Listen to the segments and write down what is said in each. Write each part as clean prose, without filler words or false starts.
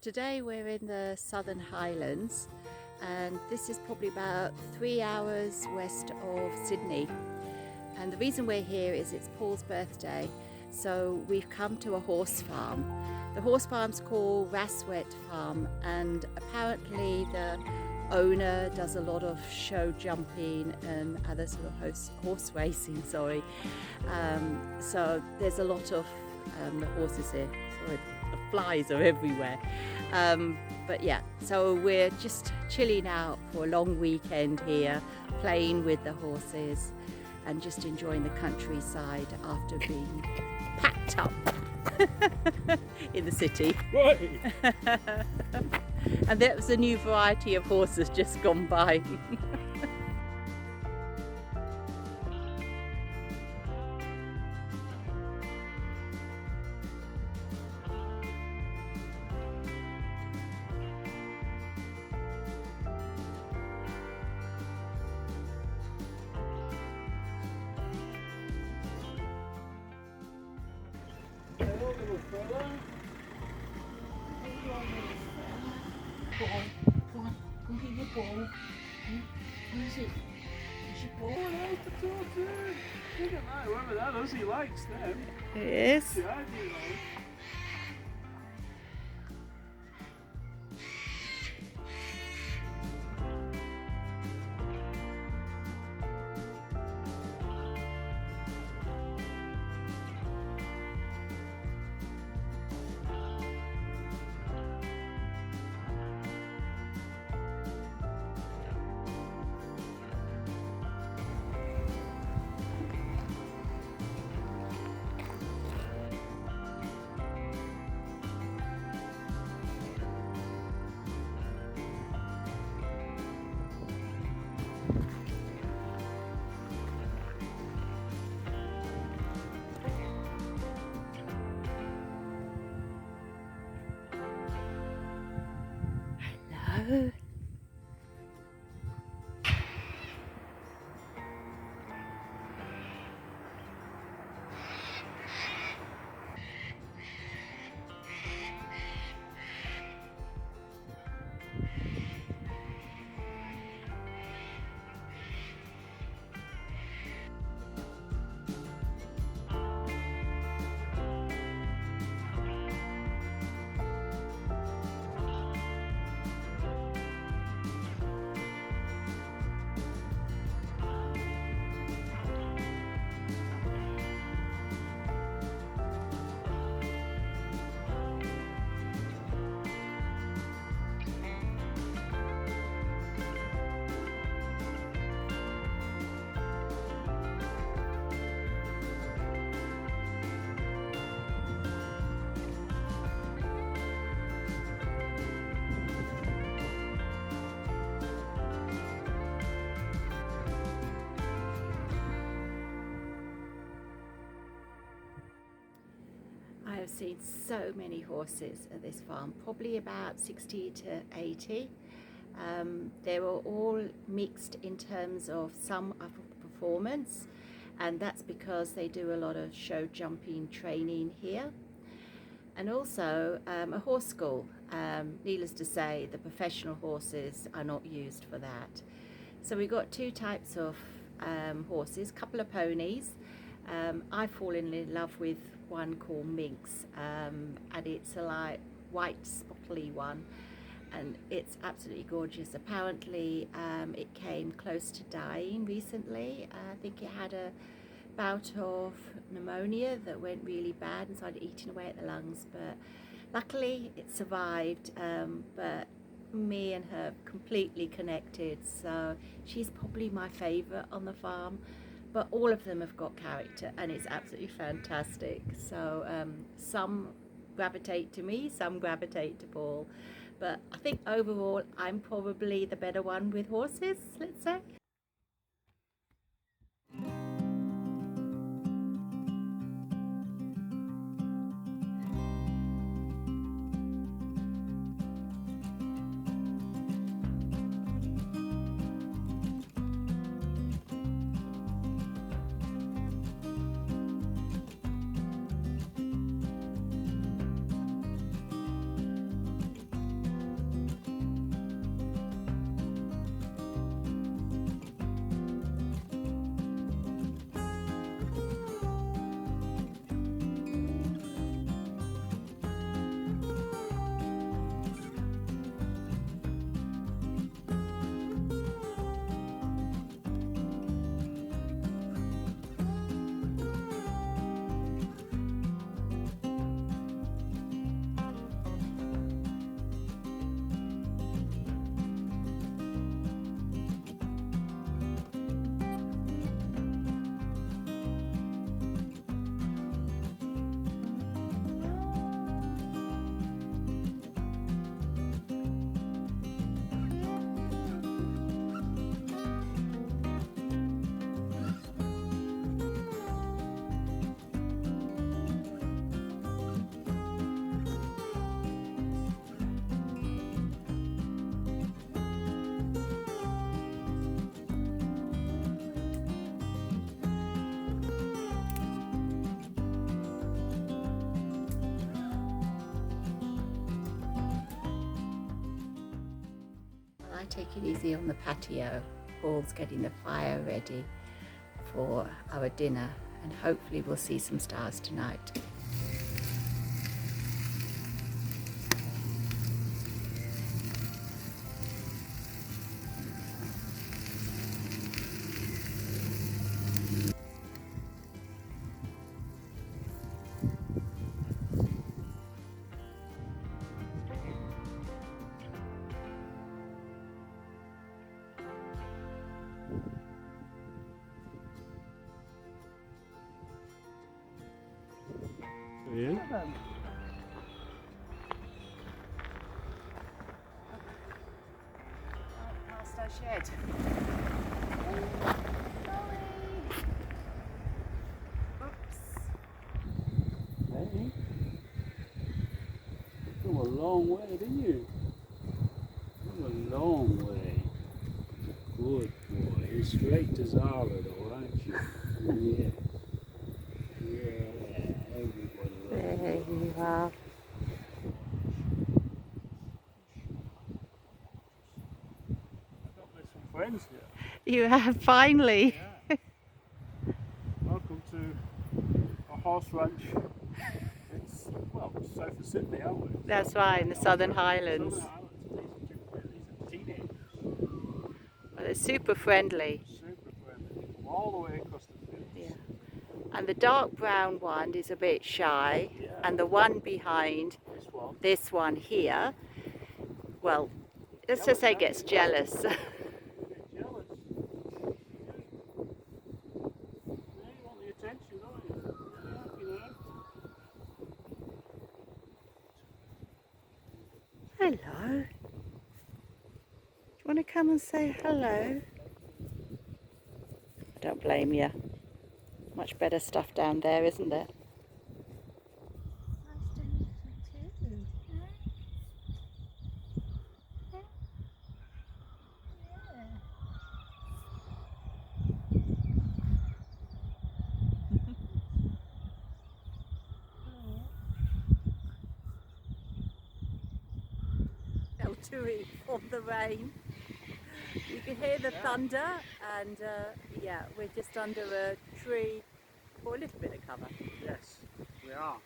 Today we're in the Southern Highlands and this is probably about 3 hours west of Sydney. And the reason we're here is it's Paul's birthday, so we've come to a horse farm. The horse farm's called Raswet Farm, and apparently the owner does a lot of show jumping and other sort of horse racing, so there's a lot of the horses here. Sorry, the flies are everywhere. But yeah, so we're just chilling out for a long weekend here, playing with the horses and just enjoying the countryside after being packed up in the city. Right. And there was a new variety of horses just gone by. Hello, little fella. Hello, little fella. Go on, go get your ball. Where is it? Is your ball? There's the tortoise. Look at that, whoever that is, he likes them. Yes. Yeah, I do know. Hello. I have seen so many horses at this farm, probably about 60 to 80. They were all mixed in terms of some of the performance, and that's because they do a lot of show jumping training here. And also a horse school. Needless to say, the professional horses are not used for that. So we've got two types of horses, a couple of ponies. I've fallen in love with one called Minx, and it's a light white spottly one, and it's absolutely gorgeous. Apparently it came close to dying recently. I think it had a bout of pneumonia that went really bad and started eating away at the lungs, but luckily it survived. But me and her completely connected, so she's probably my favorite on the farm. But all of them have got character and it's absolutely fantastic. So some gravitate to me, some gravitate to Paul. But I think overall I'm probably the better one with horses, let's say. I take it easy on the patio. Paul's getting the fire ready for our dinner, and hopefully we'll see some stars tonight. Yeah. Past our shed. Oops. Hey, come a long way, didn't you? Come a long way. Good boy. You're straight to Zara though, aren't you? Yeah. Yeah, everybody loves There you are. I've got with some friends here. You have finally. Yeah. Welcome to a horse ranch. It's, well, south of Sydney, aren't we? That's right, in the Southern Highlands. Southern Highlands. These are teenagers. Well, they're super friendly. Super friendly. All the way across the fields. Yeah. And the dark brown one is a bit shy, Yeah. and the one behind This one. this one here, well, let's just say gets jealous. Jealous. Yeah, you want the attention, don't you? Yeah, you know. Hello. Do you want to come and say hello? I don't blame you. Much better stuff down there, isn't there? Nice to meet you too. Sheltering from the rain. You can hear the thunder, and yeah, we're just under a tree for a little bit of cover. Yes, we are.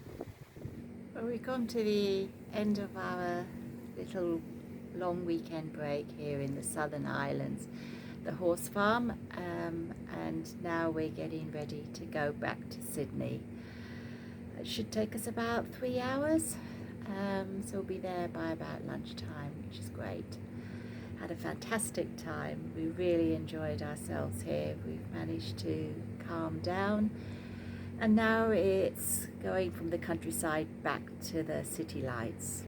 Well, we've come to the end of our little long weekend break here in the Southern Islands, the horse farm, and now we're getting ready to go back to Sydney. It should take us about 3 hours, so we'll be there by about lunchtime, which is great. Had a fantastic time. We really enjoyed ourselves here. We've managed to calm down, and now it's going from the countryside back to the city lights.